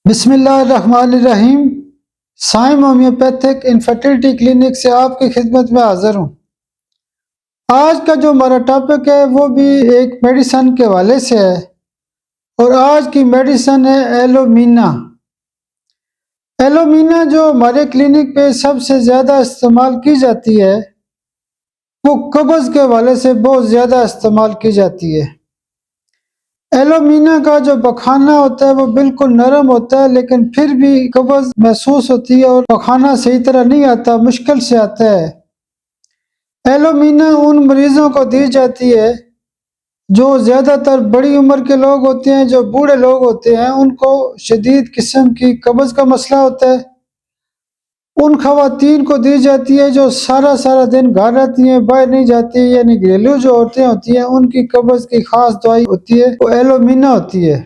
بسم اللہ الرحمن الرحیم۔ سائم ہومیوپیتھک انفرٹیلٹی کلینک سے آپ کی خدمت میں حاضر ہوں۔ آج کا جو ہمارا ٹاپک ہے وہ بھی ایک میڈیسن کے حوالے سے ہے، اور آج کی میڈیسن ہے ایلومینا۔ ایلومینا جو ہمارے کلینک پہ سب سے زیادہ استعمال کی جاتی ہے، وہ قبض کے حوالے سے بہت زیادہ استعمال کی جاتی ہے۔ ایلومینا کا جو پخانہ ہوتا ہے وہ بالکل نرم ہوتا ہے، لیکن پھر بھی قبض محسوس ہوتی ہے اور پخانہ صحیح طرح نہیں آتا، مشکل سے آتا ہے۔ ایلومینا ان مریضوں کو دی جاتی ہے جو زیادہ تر بڑی عمر کے لوگ ہوتے ہیں، جو بوڑھے لوگ ہوتے ہیں، ان کو شدید قسم کی قبض کا مسئلہ ہوتا ہے۔ ان خواتین کو دی جاتی ہے جو سارا دن گھر رہتی ہیں، باہر نہیں جاتی، یعنی گھریلو جو عورتیں ہوتی ہیں، ان کی قبض کی خاص دوائی ہوتی ہے وہ ایلومینا ہوتی ہے۔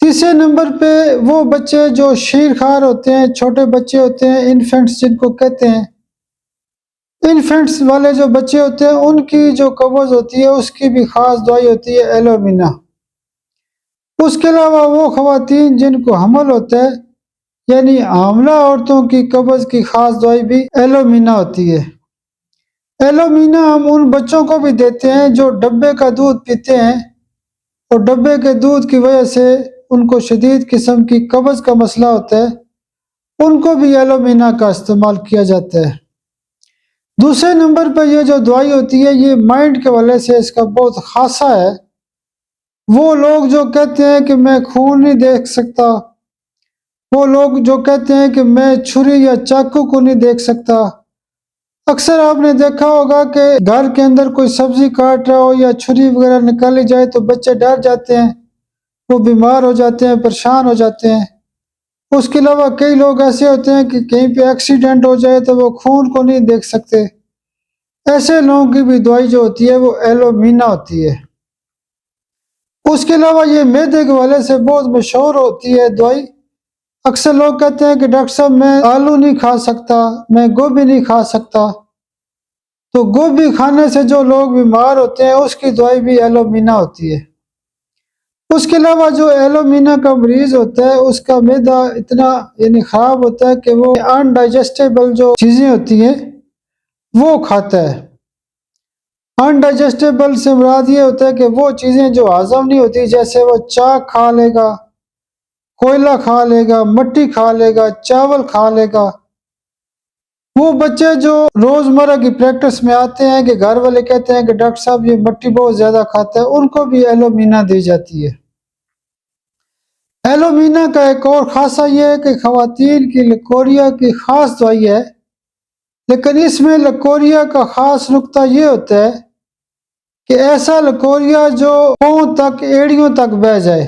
تیسرے نمبر پہ وہ بچے جو شیر خوار ہوتے ہیں، چھوٹے بچے ہوتے ہیں، انفینٹس جن کو کہتے ہیں، انفینٹس والے جو بچے ہوتے ہیں ان کی جو قبض ہوتی ہے اس کی بھی خاص دوائی ہوتی ہے ایلومینا۔ اس کے علاوہ وہ خواتین جن کو حمل ہوتا ہے، یعنی حاملہ عورتوں کی قبض کی خاص دوائی بھی ایلومینا ہوتی ہے۔ ایلومینا ہم ان بچوں کو بھی دیتے ہیں جو ڈبے کا دودھ پیتے ہیں، اور ڈبے کے دودھ کی وجہ سے ان کو شدید قسم کی قبض کا مسئلہ ہوتا ہے، ان کو بھی ایلومینا کا استعمال کیا جاتا ہے۔ دوسرے نمبر پر یہ جو دوائی ہوتی ہے یہ مائنڈ کے حوالے سے اس کا بہت خاصہ ہے۔ وہ لوگ جو کہتے ہیں کہ میں خون نہیں دیکھ سکتا، وہ لوگ جو کہتے ہیں کہ میں چھری یا چاقو کو نہیں دیکھ سکتا، اکثر آپ نے دیکھا ہوگا کہ گھر کے اندر کوئی سبزی کاٹ رہا ہو یا چھری وغیرہ نکالی جائے تو بچے ڈر جاتے ہیں، وہ بیمار ہو جاتے ہیں، پریشان ہو جاتے ہیں۔ اس کے علاوہ کئی لوگ ایسے ہوتے ہیں کہ کہیں پہ ایکسیڈنٹ ہو جائے تو وہ خون کو نہیں دیکھ سکتے۔ ایسے لوگوں کی بھی دوائی جو ہوتی ہے وہ ایلومینا ہوتی ہے۔ اس کے علاوہ یہ معدے کے حوالے سے بہت مشہور ہوتی ہے دوائی۔ اکثر لوگ کہتے ہیں کہ ڈاکٹر صاحب میں آلو نہیں کھا سکتا، میں گوبھی نہیں کھا سکتا، تو گوبھی کھانے سے جو لوگ بیمار ہوتے ہیں اس کی دوائی بھی ایلومینا ہوتی ہے۔ اس کے علاوہ جو ایلومینا کا مریض ہوتا ہے اس کا معدہ اتنا خراب ہوتا ہے کہ وہ انڈائجسٹیبل جو چیزیں ہوتی ہیں وہ کھاتا ہے۔ انڈائجسٹیبل سے مراد یہ ہوتا ہے کہ وہ چیزیں جو ہضم نہیں ہوتی، جیسے وہ چاک کھا لے گا، کوئلہ کھا لے گا، مٹی کھا لے گا، چاول کھا لے گا۔ وہ بچے جو روزمرہ کی پریکٹس میں آتے ہیں کہ گھر والے کہتے ہیں کہ ڈاکٹر صاحب یہ مٹی بہت زیادہ کھاتا ہے، ان کو بھی ایلومینا دی جاتی ہے۔ ایلومینا کا ایک اور خاصہ یہ ہے کہ خواتین کی لکوریا کی خاص دوائی ہے، لیکن اس میں لکوریا کا خاص نقطہ یہ ہوتا ہے کہ ایسا لکوریا جو پاؤں تک، ایڑیوں تک بہہ جائے،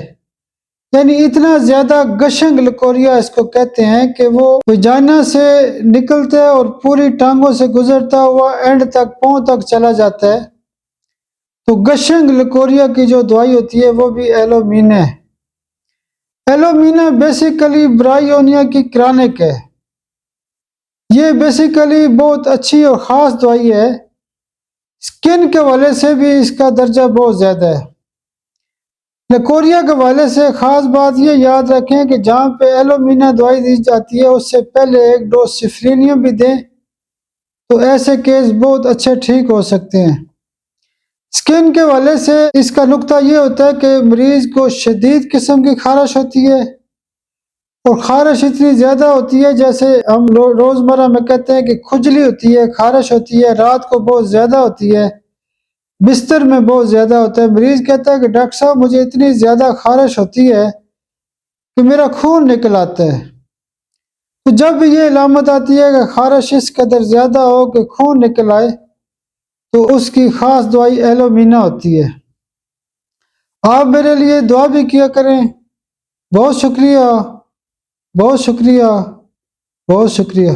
یعنی اتنا زیادہ گشنگ لکوریا اس کو کہتے ہیں کہ وہ وجائنا سے نکلتا ہے اور پوری ٹانگوں سے گزرتا ہوا اینڈ تک، پاؤں تک چلا جاتا ہے۔ تو گشنگ لکوریا کی جو دوائی ہوتی ہے وہ بھی ایلومینا ہے۔ ایلومینا بیسیکلی برائیونیا کی کرانک ہے۔ یہ بیسیکلی بہت اچھی اور خاص دوائی ہے۔ سکن کے حوالے سے بھی اس کا درجہ بہت زیادہ ہے۔ لکوریا کے حوالے سے خاص بات یہ یاد رکھیں کہ جہاں پہ ایلومینا دوائی دی جاتی ہے اس سے پہلے ایک ڈوز سفرینیم بھی دیں، تو ایسے کیس بہت اچھے ٹھیک ہو سکتے ہیں۔ سکن کے حوالے سے اس کا نقطہ یہ ہوتا ہے کہ مریض کو شدید قسم کی خارش ہوتی ہے، اور خارش اتنی زیادہ ہوتی ہے جیسے ہم روزمرہ میں کہتے ہیں کہ کھجلی ہوتی ہے، خارش ہوتی ہے، رات کو بہت زیادہ ہوتی ہے، بستر میں بہت زیادہ ہوتا ہے۔ مریض کہتا ہے کہ ڈاکٹر صاحب مجھے اتنی زیادہ خارش ہوتی ہے کہ میرا خون نکل آتا ہے۔ تو جب یہ علامت آتی ہے کہ خارش اس قدر زیادہ ہو کہ خون نکل آئے، تو اس کی خاص دوائی ایلومینا ہوتی ہے۔ آپ میرے لیے دعا بھی کیا کریں۔ بہت شکریہ، بہت شکریہ، بہت شکریہ۔